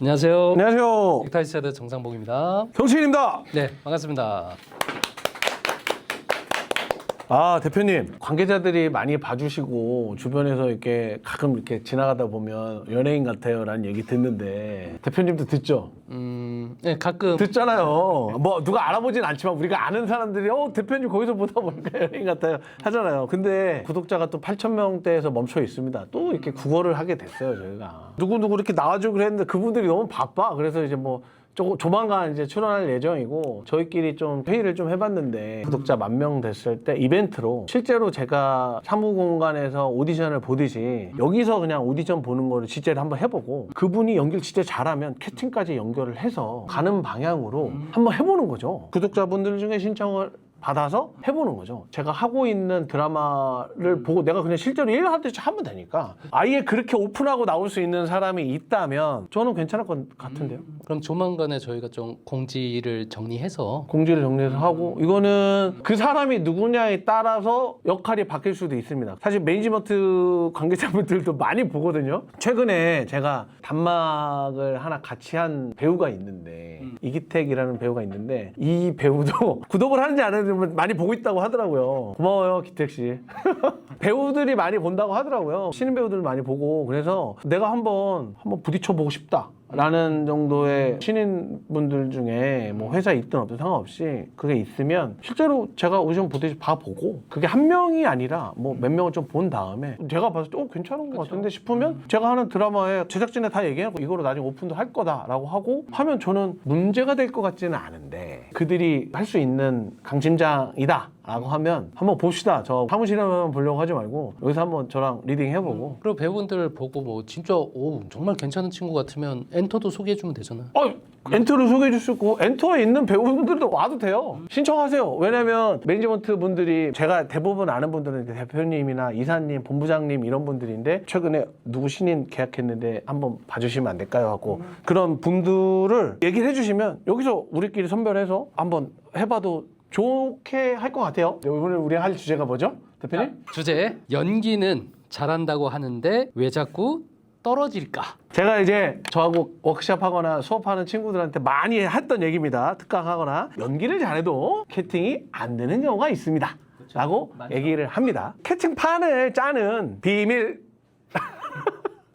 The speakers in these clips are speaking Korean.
안녕하세요. 안녕하세요. 넥타이스타드 정상복입니다. 경신입니다. 네, 반갑습니다. 아, 대표님, 관계자들이 많이 봐주시고 주변에서 이렇게 가끔 이렇게 지나가다 보면 연예인 같아요라는 얘기 듣는데 대표님도 듣죠? 네, 가끔 듣잖아요. 뭐 누가 알아보진 않지만 우리가 아는 사람들이 대표님 거기서 보다 보니까 연예인 같아요 하잖아요. 근데 구독자가 또 8,000명대에서 멈춰 있습니다. 또 이렇게 구걸을 하게 됐어요, 저희가. 누구누구 이렇게 나와주고 그랬는데 그분들이 너무 바빠. 그래서 이제 뭐 조만간 이제 출연할 예정이고 저희끼리 좀 회의를 좀 해봤는데 구독자 10,000명 됐을 때 이벤트로 실제로 제가 사무공간에서 오디션을 보듯이 여기서 그냥 오디션 보는 거를 실제로 한번 해보고 그분이 연기를 진짜 잘하면 캐스팅까지 연결을 해서 가는 방향으로 한번 해보는 거죠. 구독자분들 중에 신청을 받아서 해보는 거죠. 제가 하고 있는 드라마를 보고 내가 그냥 실제로 일하듯이 하면 되니까 아예 그렇게 오픈하고 나올 수 있는 사람이 있다면 저는 괜찮을 것 같은데요. 그럼 조만간에 저희가 좀 공지를 정리해서 공지를 정리해서 하고 이거는 그 사람이 누구냐에 따라서 역할이 바뀔 수도 있습니다. 사실 매니지먼트 관계자분들도 많이 보거든요. 최근에 제가 단막을 하나 같이 한 배우가 있는데 이기택이라는 배우가 있는데 이 배우도 구독을 하는지 안 하는지 많이 보고 있다고 하더라고요. 고마워요, 기택 씨. 배우들이 많이 본다고 하더라고요. 신인 배우들 많이 보고 그래서 내가 한번 부딪혀 보고 싶다. 라는 정도의 신인분들 중에 뭐 회사에 있든 없든 상관없이 그게 있으면 실제로 제가 오디션 보듯이 봐보고 그게 한 명이 아니라 뭐 몇 명을 좀 본 다음에 제가 봤을 때 괜찮은 것 같은데 싶으면 제가 하는 드라마에 제작진에 다 얘기하고 이거로 나중에 오픈도 할 거다라고 하고 하면 저는 문제가 될 것 같지는 않은데 그들이 할 수 있는 강심장이다 라고 하면 한번 봅시다. 저 사무실에만 보려고 하지 말고 여기서 한번 저랑 리딩 해보고 그리고 배우분들 보고 뭐 진짜 정말 괜찮은 친구 같으면 엔터도 소개해주면 되잖아요. 엔터를 소개해 줄 수 있고 엔터에 있는 배우분들도 와도 돼요. 신청하세요. 왜냐면 매니지먼트 분들이 제가 대부분 아는 분들은 대표님이나 이사님, 본부장님 이런 분들인데 최근에 누구 신인 계약했는데 한번 봐주시면 안 될까요? 하고 그런 분들을 얘기를 해주시면 여기서 우리끼리 선별해서 한번 해봐도 좋게 할 것 같아요. 오늘 우리 할 주제가 뭐죠? 대표님? 주제, 연기는 잘한다고 하는데 왜 자꾸 떨어질까? 제가 이제 저하고 워크숍하거나 수업하는 친구들한테 많이 했던 얘기입니다. 특강하거나 연기를 잘해도 캐스팅이 안 되는 경우가 있습니다. 라고 얘기를 합니다. 캐스팅판을 짜는 비밀.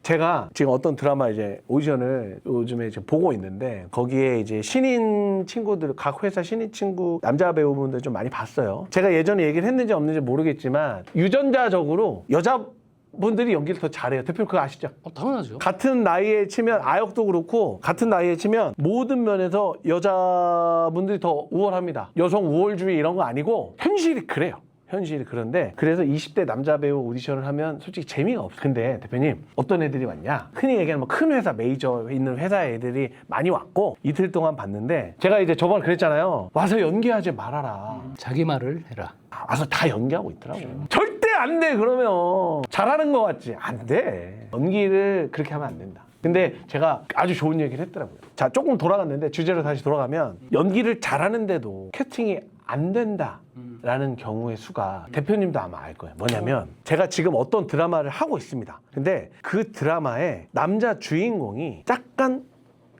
제가 지금 어떤 드라마 이제 오디션을 요즘에 지금 보고 있는데 거기에 이제 신인 친구들, 각 회사 신인 친구 남자 배우분들 좀 많이 봤어요. 제가 예전에 얘기를 했는지 없는지 모르겠지만 유전자적으로 여자분들이 연기를 더 잘해요. 대표님 그거 아시죠? 당연하죠. 같은 나이에 치면 아역도 그렇고 같은 나이에 치면 모든 면에서 여자분들이 더 우월합니다. 여성 우월주의 이런 거 아니고 현실이 그래요. 현실이 그런데 그래서 20대 남자 배우 오디션을 하면 솔직히 재미가 없어요. 근데 대표님 어떤 애들이 왔냐? 흔히 얘기하는 뭐 큰 회사 메이저 있는 회사 애들이 많이 왔고 이틀 동안 봤는데 제가 이제 저번에 그랬잖아요. 와서 연기하지 말아라. 자기 말을 해라. 와서 다 연기하고 있더라고요. 절대 안 돼. 그러면 잘하는 것 같지? 안 돼. 연기를 그렇게 하면 안 된다. 근데 제가 아주 좋은 얘기를 했더라고요. 자, 조금 돌아갔는데 주제로 다시 돌아가면 연기를 잘하는데도 캐스팅이 안 된다라는 경우의 수가 대표님도 아마 알 거예요. 뭐냐면 제가 지금 어떤 드라마를 하고 있습니다. 근데 그 드라마의 남자 주인공이 약간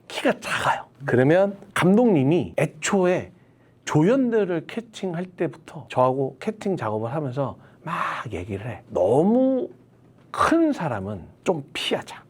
키가 작아요. 그러면 감독님이 애초에 조연들을 캐스팅할 때부터 저하고 캐스팅 작업을 하면서 막 얘기를 해. 너무 큰 사람은 좀 피하자.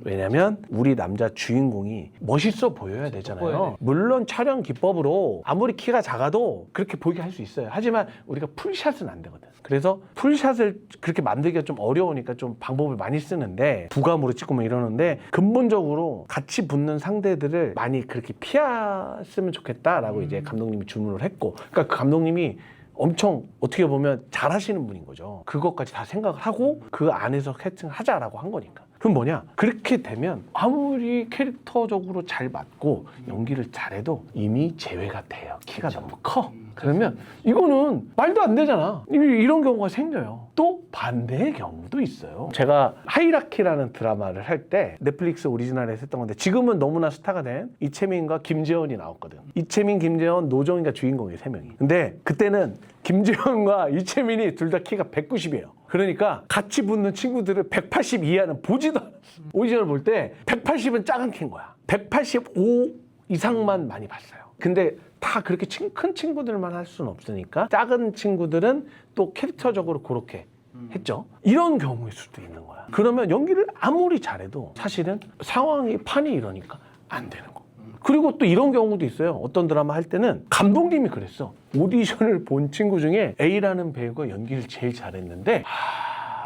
왜냐면 우리 남자 주인공이 멋있어 보여야 되잖아요. 물론 촬영 기법으로 아무리 키가 작아도 그렇게 보이게 할 수 있어요. 하지만 우리가 풀샷은 안 되거든. 그래서 풀샷을 그렇게 만들기가 좀 어려우니까 좀 방법을 많이 쓰는데 부감으로 찍고 뭐 이러는데 근본적으로 같이 붙는 상대들을 많이 그렇게 피했으면 좋겠다라고 이제 감독님이 주문을 했고 그러니까 그 감독님이 엄청 어떻게 보면 잘하시는 분인 거죠. 그것까지 다 생각을 하고 그 안에서 캐스팅을 하자라고 한 거니까. 그럼 뭐냐? 그렇게 되면 아무리 캐릭터적으로 잘 맞고 연기를 잘해도 이미 제외가 돼요. 키가 너무 커. 그러면 이거는 말도 안 되잖아. 이런 경우가 생겨요. 또 반대의 경우도 있어요. 제가 하이라키라는 드라마를 할 때 넷플릭스 오리지널에서 했던 건데 지금은 너무나 스타가 된 이채민과 김재원이 나왔거든. 이채민, 김재원, 노정이가 주인공이에요. 3명이. 근데 그때는 김재원과 이채민이 둘 다 키가 190이에요. 그러니까 같이 붙는 친구들을 180 이하는 보지도 않았어. 오디션을 볼 때 180은 작은 키인 거야. 185 이상만 많이 봤어요. 근데 다 그렇게 큰 친구들만 할 수는 없으니까 작은 친구들은 또 캐릭터적으로 그렇게 했죠. 이런 경우일 수도 있는 거야. 그러면 연기를 아무리 잘해도 사실은 상황이 판이 이러니까 안 되는 거. 그리고 또 이런 경우도 있어요. 어떤 드라마 할 때는 감독님이 그랬어. 오디션을 본 친구 중에 A라는 배우가 연기를 제일 잘했는데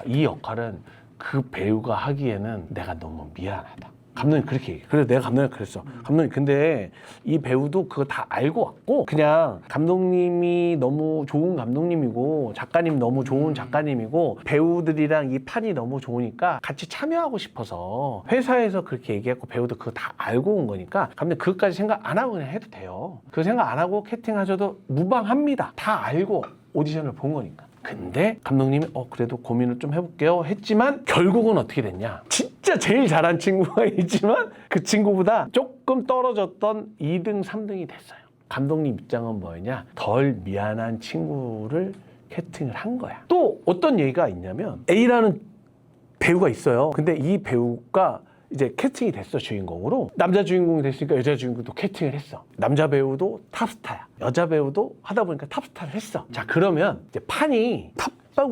이 역할은 그 배우가 하기에는 내가 너무 미안하다. 감독님 그렇게 얘기해. 그래서 내가 감독님 그랬어. 감독님 근데 이 배우도 그거 다 알고 왔고 그냥 감독님이 너무 좋은 감독님이고 작가님 너무 좋은 작가님이고 배우들이랑 이 판이 너무 좋으니까 같이 참여하고 싶어서 회사에서 그렇게 얘기했고 배우도 그거 다 알고 온 거니까 감독님 그것까지 생각 안 하고 그냥 해도 돼요. 그 생각 안 하고 캐스팅하셔도 무방합니다. 다 알고 오디션을 본 거니까. 근데 감독님이 그래도 고민을 좀 해볼게요 했지만 결국은 어떻게 됐냐, 진짜 제일 잘한 친구가 있지만 그 친구보다 조금 떨어졌던 2등 3등이 됐어요. 감독님 입장은 뭐였냐, 덜 미안한 친구를 캐스팅을 한 거야. 또 어떤 얘기가 있냐면 A라는 배우가 있어요. 근데 이 배우가 이제 캐스팅이 됐어. 주인공으로 남자 주인공이 됐으니까 여자 주인공도 캐스팅을 했어. 남자 배우도 탑스타야, 여자 배우도 하다 보니까 탑스타를 했어. 자 그러면 이제 판이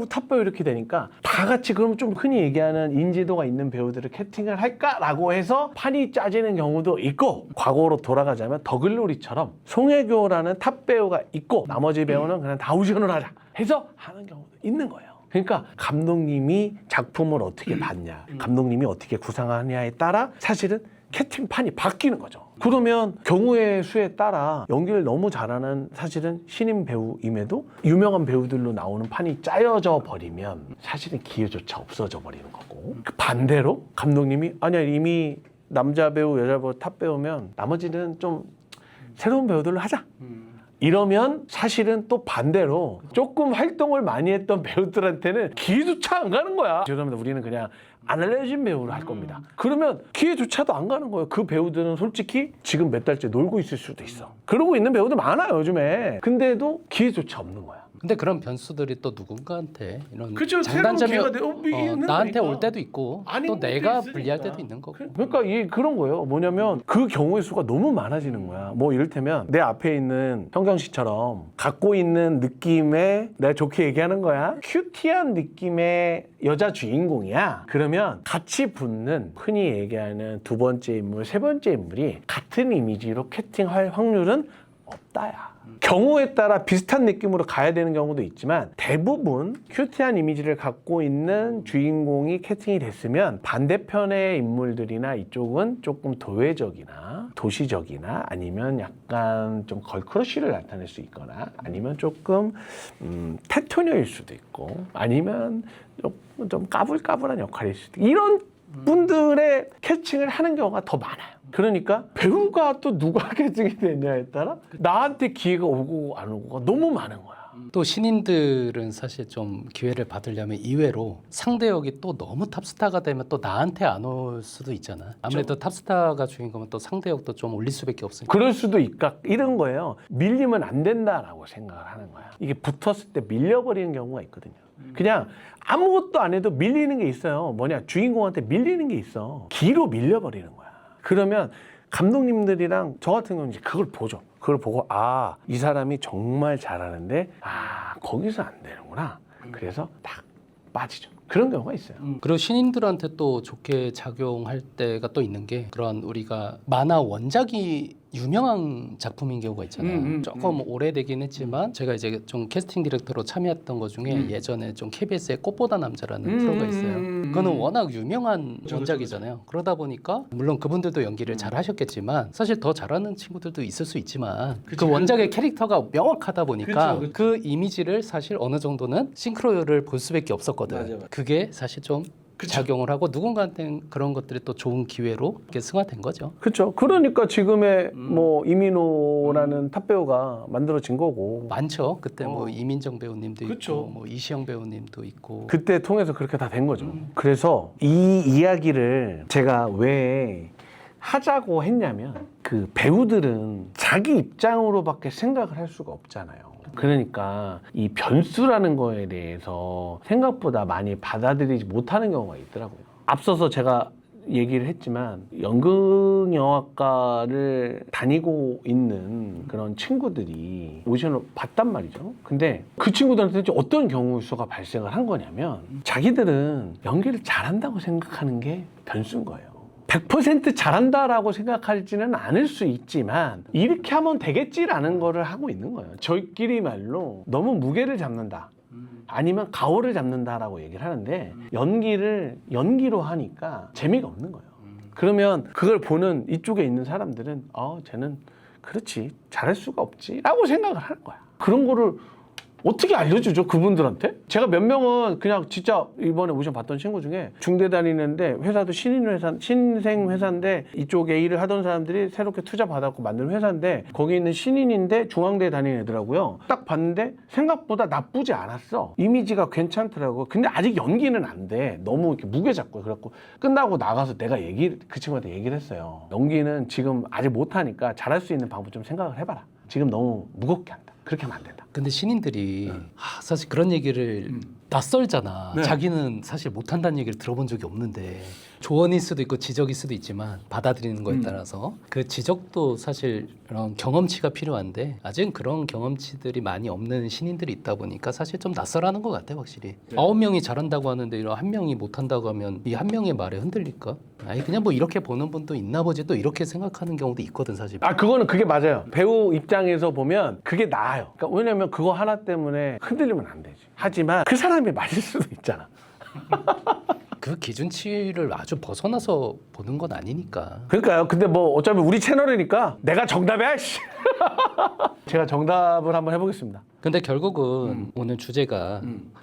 탑배우 이렇게 되니까 다 같이 그러면 좀 흔히 얘기하는 인지도가 있는 배우들을 캐스팅을 할까라고 해서 판이 짜지는 경우도 있고, 과거로 돌아가자면 더글로리처럼 송혜교라는 탑배우가 있고 나머지 배우는 그냥 다 오디션을 하자 해서 하는 경우도 있는 거예요. 그러니까 감독님이 작품을 어떻게 봤냐, 감독님이 어떻게 구상하냐에 따라 사실은 캐스팅판이 바뀌는 거죠. 그러면 경우의 수에 따라 연기를 너무 잘하는 사실은 신인 배우임에도 유명한 배우들로 나오는 판이 짜여져 버리면 사실은 기회조차 없어져 버리는 거고, 그 반대로 감독님이 아니야 이미 남자 배우 여자 배우 탑 배우면 나머지는 좀 새로운 배우들로 하자 이러면 사실은 또 반대로 조금 활동을 많이 했던 배우들한테는 기회조차 안 가는 거야. 죄송합니다. 우리는 그냥 안 알려진 배우를 할 겁니다. 그러면 기회조차도 안 가는 거예요. 그 배우들은 솔직히 지금 몇 달째 놀고 있을 수도 있어. 그러고 있는 배우들 많아요 요즘에. 근데도 기회조차 없는 거야. 근데 그런 변수들이 또 누군가한테 이런 그쵸, 장단점이 새로운 기회가 있는 나한테 거니까. 올 때도 있고 아닌 또 것도 내가 있으니까. 불리할 때도 있는 거고. 그러니까 그런 거예요. 뭐냐면 그 경우의 수가 너무 많아지는 거야. 뭐 이를테면 내 앞에 있는 현경 씨처럼 갖고 있는 느낌의, 내가 좋게 얘기하는 거야, 큐티한 느낌의 여자 주인공이야. 그러면 같이 붙는 흔히 얘기하는 두 번째 인물, 세 번째 인물이 같은 이미지로 캐스팅할 확률은 없다야. 경우에 따라 비슷한 느낌으로 가야 되는 경우도 있지만 대부분 큐티한 이미지를 갖고 있는 주인공이 캐스팅이 됐으면 반대편의 인물들이나 이쪽은 조금 도회적이나 도시적이나 아니면 약간 좀 걸크러쉬를 나타낼 수 있거나 아니면 조금 테토녀일 수도 있고 아니면 좀 까불까불한 역할일 수도 있고, 이런 분들의 캐스팅을 하는 경우가 더 많아요. 그러니까 배우가 또 누가 캐스팅이 되냐에 따라 나한테 기회가 오고 안 오고가 너무 많은 거야. 또 신인들은 사실 좀 기회를 받으려면 이외로 상대 역이 또 너무 탑스타가 되면 또 나한테 안 올 수도 있잖아. 아무래도 탑스타가 주인공은 또 상대 역도 좀 올릴 수밖에 없으니까. 그럴 수도 있까 이런 거예요. 밀리면 안 된다라고 생각을 하는 거야. 이게 붙었을 때 밀려버리는 경우가 있거든요. 그냥 아무것도 안 해도 밀리는 게 있어요. 뭐냐, 주인공한테 밀리는 게 있어. 기로 밀려버리는 거야. 그러면 감독님들이랑 저 같은 경우는 이제 그걸 보죠. 그걸 보고 이 사람이 정말 잘하는데 거기서 안 되는구나. 그래서 딱 빠지죠. 그런 경우가 있어요. 그리고 신인들한테 또 좋게 작용할 때가 또 있는 게, 그런 우리가 만화 원작이 유명한 작품인 경우가 있잖아요. 조금 오래되긴 했지만 제가 이제 좀 캐스팅 디렉터로 참여했던 것 중에 예전에 좀 KBS의 꽃보다 남자라는 프로가 있어요. 그거는 워낙 유명한 원작이잖아요. 그러다 보니까 물론 그분들도 연기를 잘 하셨겠지만 사실 더 잘하는 친구들도 있을 수 있지만 그 원작의 캐릭터가 명확하다 보니까 그 이미지를 사실 어느 정도는 싱크로를 볼 수밖에 없었거든. 그게 사실 좀 작용을 하고 누군가한테는 그런 것들이 또 좋은 기회로 이렇게 승화된 거죠. 그렇죠. 그러니까 지금의 뭐 이민호라는 탑 배우가 만들어진 거고. 많죠. 그때 뭐 이민정 배우님도 그쵸. 있고 뭐 이시영 배우님도 있고. 그때 통해서 그렇게 다 된 거죠. 그래서 이 이야기를 제가 왜 하자고 했냐면, 그 배우들은 자기 입장으로밖에 생각을 할 수가 없잖아요. 그러니까 이 변수라는 거에 대해서 생각보다 많이 받아들이지 못하는 경우가 있더라고요. 앞서서 제가 얘기를 했지만 연극영화과를 다니고 있는 그런 친구들이 오디션을 봤단 말이죠. 근데 그 친구들한테 어떤 경우 수가 발생을 한 거냐면 자기들은 연기를 잘한다고 생각하는 게 변수인 거예요. 100% 잘한다라고 생각하지는 않을 수 있지만 이렇게 하면 되겠지라는 거를 하고 있는 거예요. 저희끼리 말로 너무 무게를 잡는다. 아니면 가오를 잡는다라고 얘기를 하는데 연기를 연기로 하니까 재미가 없는 거예요. 그러면 그걸 보는 이쪽에 있는 사람들은 쟤는 그렇지 잘할 수가 없지 라고 생각을 하는 거야. 그런 거를 어떻게 알려주죠 그분들한테? 제가 몇 명은 그냥 진짜 이번에 오션 봤던 친구 중에 중대 다니는데 회사도 신생 회사인데 이쪽에 일을 하던 사람들이 새롭게 투자 받았고 만든 회사인데 거기 있는 신인인데 중앙대 다니는 애더라고요. 딱 봤는데 생각보다 나쁘지 않았어. 이미지가 괜찮더라고. 근데 아직 연기는 안 돼. 너무 이렇게 무게 잡고. 그래갖고 끝나고 나가서 내가 그 친구한테 얘기를 했어요. 연기는 지금 아직 못하니까 잘할 수 있는 방법 좀 생각을 해봐라. 지금 너무 무겁게 한다. 그렇게 하면 안 된다. 근데 신인들이 사실 그런 얘기를 낯설잖아. 네. 자기는 사실 못한다는 얘기를 들어본 적이 없는데 조언일 수도 있고 지적일 수도 있지만 받아들이는 거에 따라서 그 지적도 사실 그런 경험치가 필요한데 아직은 그런 경험치들이 많이 없는 신인들이 있다 보니까 사실 좀 낯설하는 것 같아 확실히. 9명이 잘한다고 하는데 이런 한 명이 못한다고 하면 이 한 명의 말에 흔들릴까? 아니 그냥 뭐 이렇게 보는 분도 있나 보지 또 이렇게 생각하는 경우도 있거든 사실. 그게 맞아요. 배우 입장에서 보면 그게 나아요. 그러니까 왜냐면 그거 하나 때문에 흔들리면 안 되지. 하지만 그 사람이 맞을 수도 있잖아. 그 기준치를 아주 벗어나서 보는 건 아니니까. 그러니까요. 근데 뭐 어차피 우리 채널이니까 내가 정답이야. 씨. 제가 정답을 한번 해보겠습니다. 근데 결국은 오늘 주제가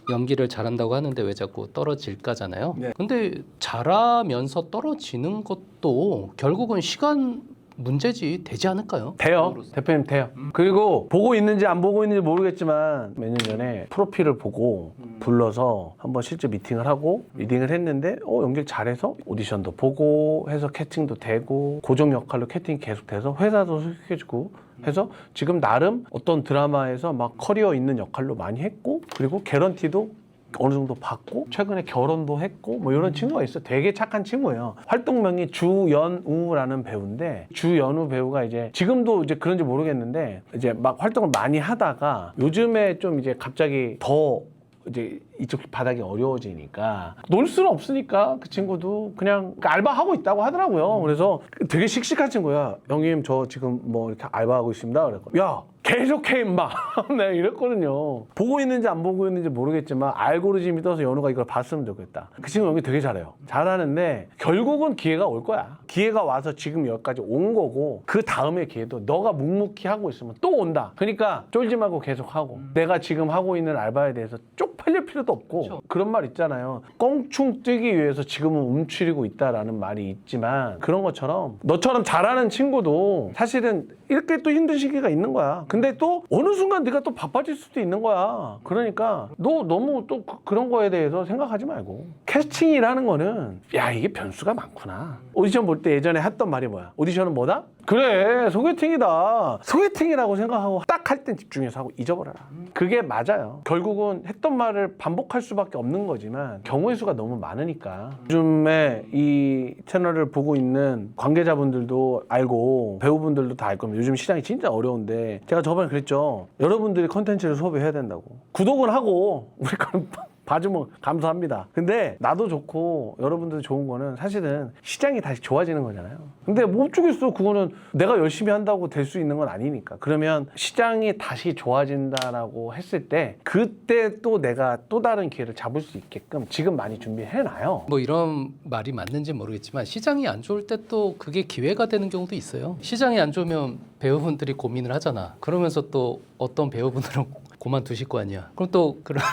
연기를 잘한다고 하는데 왜 자꾸 떨어질까잖아요. 네. 근데 잘하면서 떨어지는 것도 결국은 시간 문제지 되지 않을까요? 돼요. 대표님 돼요. 그리고 보고 있는지 안 보고 있는지 모르겠지만 몇 년 전에 프로필을 보고 불러서 한번 실제 미팅을 하고 리딩을 했는데 연기 잘해서 오디션도 보고 해서 캐스팅도 되고 고정 역할로 캐스팅이 계속 돼서 회사도 소개해주고 해서 지금 나름 어떤 드라마에서 막 커리어 있는 역할로 많이 했고 그리고 개런티도 어느 정도 받고 최근에 결혼도 했고 뭐 이런 친구가 있어. 되게 착한 친구예요. 활동명이 주연우라는 배우인데 주연우 배우가 이제 지금도 이제 그런지 모르겠는데 이제 막 활동을 많이 하다가 요즘에 좀 이제 갑자기 더 이제 이쪽 바닥이 어려워지니까 놀 수는 없으니까 그 친구도 그냥 알바하고 있다고 하더라고요. 그래서 되게 씩씩한 친구야. 형님 저 지금 뭐 이렇게 알바하고 있습니다. 그래서 야 계속해 임마. 내가 이랬거든요. 보고 있는지 안 보고 있는지 모르겠지만 알고리즘이 떠서 연우가 이걸 봤으면 좋겠다. 그 친구 연기 되게 잘해요. 잘하는데 결국은 기회가 올 거야. 기회가 와서 지금 여기까지 온 거고 그 다음에 기회도 너가 묵묵히 하고 있으면 또 온다. 그러니까 쫄지 말고 계속 하고 내가 지금 하고 있는 알바에 대해서 쪽팔릴 필요도 없고 그렇죠. 그런 말 있잖아요. 껑충 뛰기 위해서 지금은 움츠리고 있다라는 말이 있지만 그런 것처럼 너처럼 잘하는 친구도 사실은 이렇게 또 힘든 시기가 있는 거야. 근데 또 어느 순간 네가 또 바빠질 수도 있는 거야. 그러니까 너 너무 또 그런 거에 대해서 생각하지 말고 캐스팅이라는 거는 야 이게 변수가 많구나. 오디션 볼 때 예전에 했던 말이 뭐야? 오디션은 뭐다? 그래 소개팅이다. 소개팅이라고 생각하고 딱 할 땐 집중해서 하고 잊어버려라. 그게 맞아요. 결국은 했던 말을 반복할 수밖에 없는 거지만 경우의 수가 너무 많으니까 요즘에 이 채널을 보고 있는 관계자분들도 알고 배우분들도 다 알 겁니다. 요즘 시장이 진짜 어려운데 제가 저번에 그랬죠. 여러분들이 컨텐츠를 소비해야 된다고. 구독은 하고 우리 거는 봐주면 감사합니다. 근데 나도 좋고 여러분들도 좋은 거는 사실은 시장이 다시 좋아지는 거잖아요. 근데 뭐 어쩌겠어. 그거는 내가 열심히 한다고 될 수 있는 건 아니니까. 그러면 시장이 다시 좋아진다라고 했을 때 그때 또 내가 또 다른 기회를 잡을 수 있게끔 지금 많이 준비해놔요. 뭐 이런 말이 맞는지 모르겠지만 시장이 안 좋을 때 또 그게 기회가 되는 경우도 있어요. 시장이 안 좋으면 배우분들이 고민을 하잖아. 그러면서 또 어떤 배우분들은 그만두실 거 아니야. 그럼 또 그런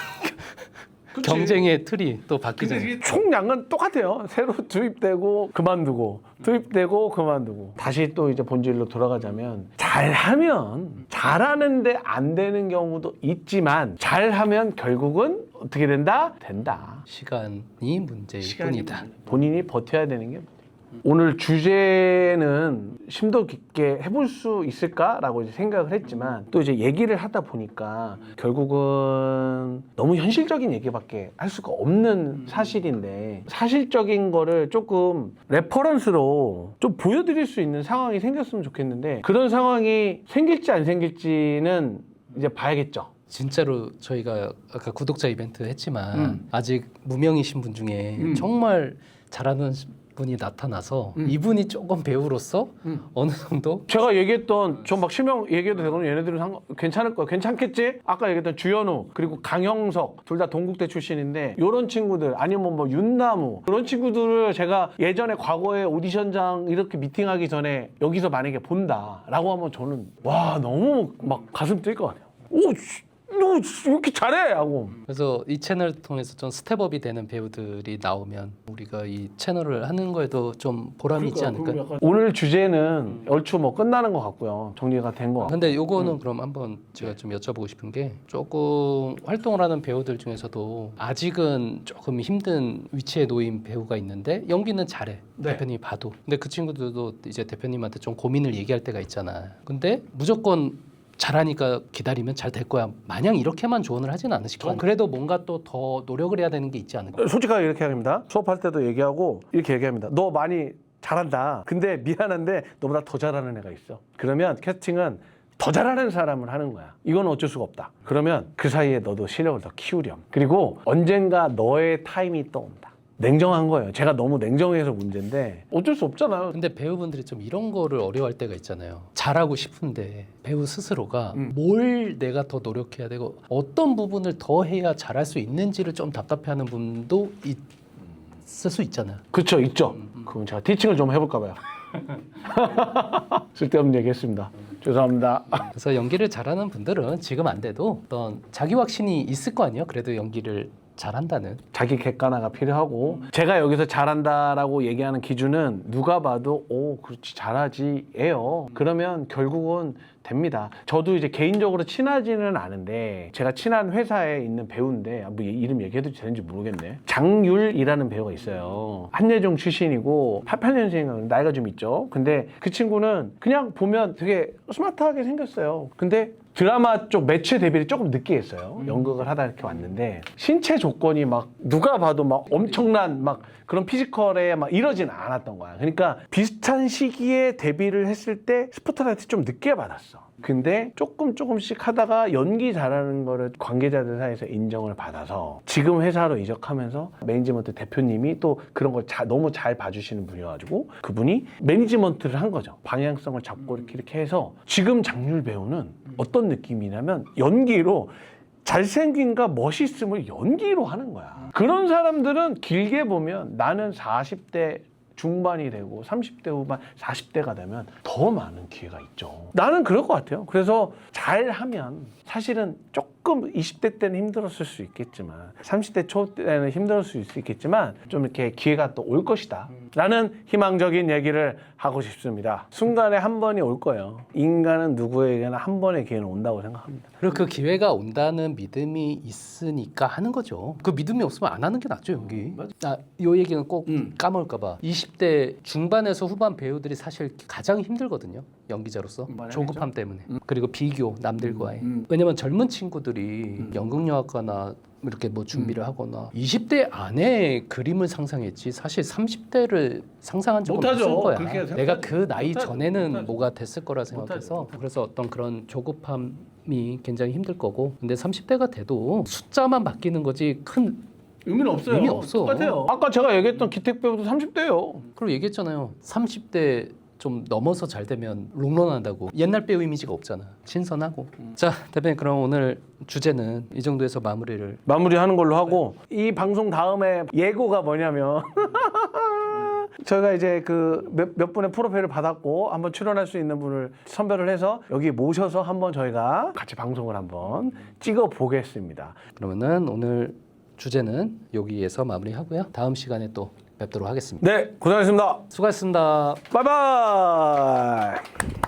경쟁의 틀이 또 바뀌잖아요. 총량은 똑같아요. 새로 투입되고 그만두고 투입되고 그만두고 다시 또 이제 본질로 돌아가자면 잘하면 잘하는데 안 되는 경우도 있지만 잘하면 결국은 어떻게 된다? 된다. 시간이 문제일 뿐이다. 본인이 버텨야 되는 게 오늘 주제는 심도 깊게 해볼 수 있을까라고 이제 생각을 했지만 또 이제 얘기를 하다 보니까 결국은 너무 현실적인 얘기밖에 할 수가 없는 사실인데 사실적인 거를 조금 레퍼런스로 좀 보여드릴 수 있는 상황이 생겼으면 좋겠는데 그런 상황이 생길지 안 생길지는 이제 봐야겠죠. 진짜로 저희가 아까 구독자 이벤트 했지만 아직 무명이신 분 중에 정말 잘하는 분이 나타나서 이분이 조금 배우로서 어느 정도 제가 얘기했던 저 막 실명 얘기해도 되거든요. 얘네들은 괜찮을 거야. 괜찮겠지? 아까 얘기했던 주현우 그리고 강형석 둘 다 동국대 출신인데 이런 친구들 아니면 뭐 윤나무 이런 친구들을 제가 예전에 과거에 오디션장 이렇게 미팅하기 전에 여기서 만약에 본다라고 하면 저는 와 너무 막 가슴 뛸 것 같아요. 오, 너 왜 이렇게 잘해? 하고. 그래서 이 채널을 통해서 좀 스텝업이 되는 배우들이 나오면 우리가 이 채널을 하는 거에도 좀 보람이 있지 않을까요? 오늘 주제는 얼추 뭐 끝나는 것 같고요. 정리가 된 것 같고. 근데 요거는 그럼 한번 제가 좀 여쭤보고 싶은 게 조금 활동을 하는 배우들 중에서도 아직은 조금 힘든 위치에 놓인 배우가 있는데 연기는 잘해. 네. 대표님이 봐도. 근데 그 친구들도 이제 대표님한테 좀 고민을 얘기할 때가 있잖아. 근데 무조건 잘하니까 기다리면 잘 될 거야. 마냥 이렇게만 조언을 하진 않으실 거야. 그래도 뭔가 또 더 노력을 해야 되는 게 있지 않을까? 솔직하게 이렇게 합니다. 수업할 때도 얘기하고 이렇게 얘기합니다. 너 많이 잘한다. 근데 미안한데 너보다 더 잘하는 애가 있어. 그러면 캐스팅은 더 잘하는 사람을 하는 거야. 이건 어쩔 수가 없다. 그러면 그 사이에 너도 실력을 더 키우렴. 그리고 언젠가 너의 타임이 또 온다. 냉정한 거예요. 제가 너무 냉정해서 문제인데 어쩔 수 없잖아요. 근데 배우분들이 좀 이런 거를 어려워할 때가 있잖아요. 잘하고 싶은데 배우 스스로가 뭘 내가 더 노력해야 되고 어떤 부분을 더 해야 잘할 수 있는지를 좀 답답해하는 분도 있을 수 있잖아요. 그렇죠, 있죠. 그건 제가 티칭을 좀 해볼까 봐요. 쓸데없는 얘기했습니다. 죄송합니다. 그래서 연기를 잘하는 분들은 지금 안 돼도 어떤 자기 확신이 있을 거 아니에요. 그래도 연기를 잘한다는. 자기 객관화가 필요하고 제가 여기서 잘한다라고 얘기하는 기준은 누가 봐도 오 그렇지 잘하지예요. 그러면 결국은 됩니다. 저도 이제 개인적으로 친하지는 않은데 제가 친한 회사에 있는 배우인데 뭐 이름 얘기해도 되는지 모르겠네. 장율이라는 배우가 있어요. 한예종 출신이고 88년생 나이가 좀 있죠. 근데 그 친구는 그냥 보면 되게 스마트하게 생겼어요. 근데 드라마 쪽 매체 데뷔를 조금 늦게 했어요. 연극을 하다 이렇게 왔는데 신체 조건이 막 누가 봐도 막 엄청난 막 그런 피지컬에 막 이러진 않았던 거야. 그러니까 비슷한 시기에 데뷔를 했을 때 스포트라이트 좀 늦게 받았어. 근데 조금씩 하다가 연기 잘하는 거를 관계자들 사이에서 인정을 받아서 지금 회사로 이적하면서 매니지먼트 대표님이 또 그런 걸 너무 잘 봐주시는 분이어가지고 그분이 매니지먼트를 한 거죠. 방향성을 잡고 이렇게 해서 지금 장률 배우는 어떤 느낌이냐면 연기로 잘생김과 멋있음을 연기로 하는 거야. 그런 사람들은 길게 보면 나는 40대 중반이 되고 30대 후반, 40대가 되면 더 많은 기회가 있죠. 나는 그럴 것 같아요. 그래서 잘하면 사실은 조금 20대 때는 힘들었을 수 있겠지만 30대 초 때는 힘들었을 수 있겠지만 좀 이렇게 기회가 또 올 것이다 라는 희망적인 얘기를 하고 싶습니다. 순간에 한 번이 올 거예요. 인간은 누구에게나 한 번의 기회는 온다고 생각합니다. 그리고 그 기회가 온다는 믿음이 있으니까 하는 거죠. 그 믿음이 없으면 안 하는 게 낫죠, 연기. 요 얘기는 꼭 까먹을까 봐. 20대 중반에서 후반 배우들이 사실 가장 힘들거든요. 연기자로서. 조급함 때문에. 그리고 비교, 남들과의. 왜냐면 젊은 친구들이 연극영화과나 이렇게 뭐 준비를 하거나 20대 안에 그림을 상상했지 사실 30대를 상상한 적은 없을 거야. 내가 그 나이 전에는 뭐가 됐을 거라 생각해서 그래서 어떤 그런 조급함이 굉장히 힘들 거고 근데 30대가 돼도 숫자만 바뀌는 거지 큰 의미는 없어요. 의미 없어. 똑같아요. 아까 제가 얘기했던 기택 배우도 30대예요. 그리고 얘기했잖아요. 30대 좀 넘어서 잘 되면 롱런한다고. 옛날 배우 이미지가 없잖아. 신선하고. 자, 대표님 그럼 오늘 주제는 이 정도에서 마무리하는 걸로 하고 이 방송 다음에 예고가 뭐냐면 저희가 이제 그 몇 분의 프로필을 받았고 한번 출연할 수 있는 분을 선별을 해서 여기 모셔서 한번 저희가 같이 방송을 한번 찍어 보겠습니다. 그러면은 오늘 주제는 여기에서 마무리하고요. 다음 시간에 또 뵙도록 하겠습니다. 네, 고생하셨습니다. 수고하셨습니다. 바이바이.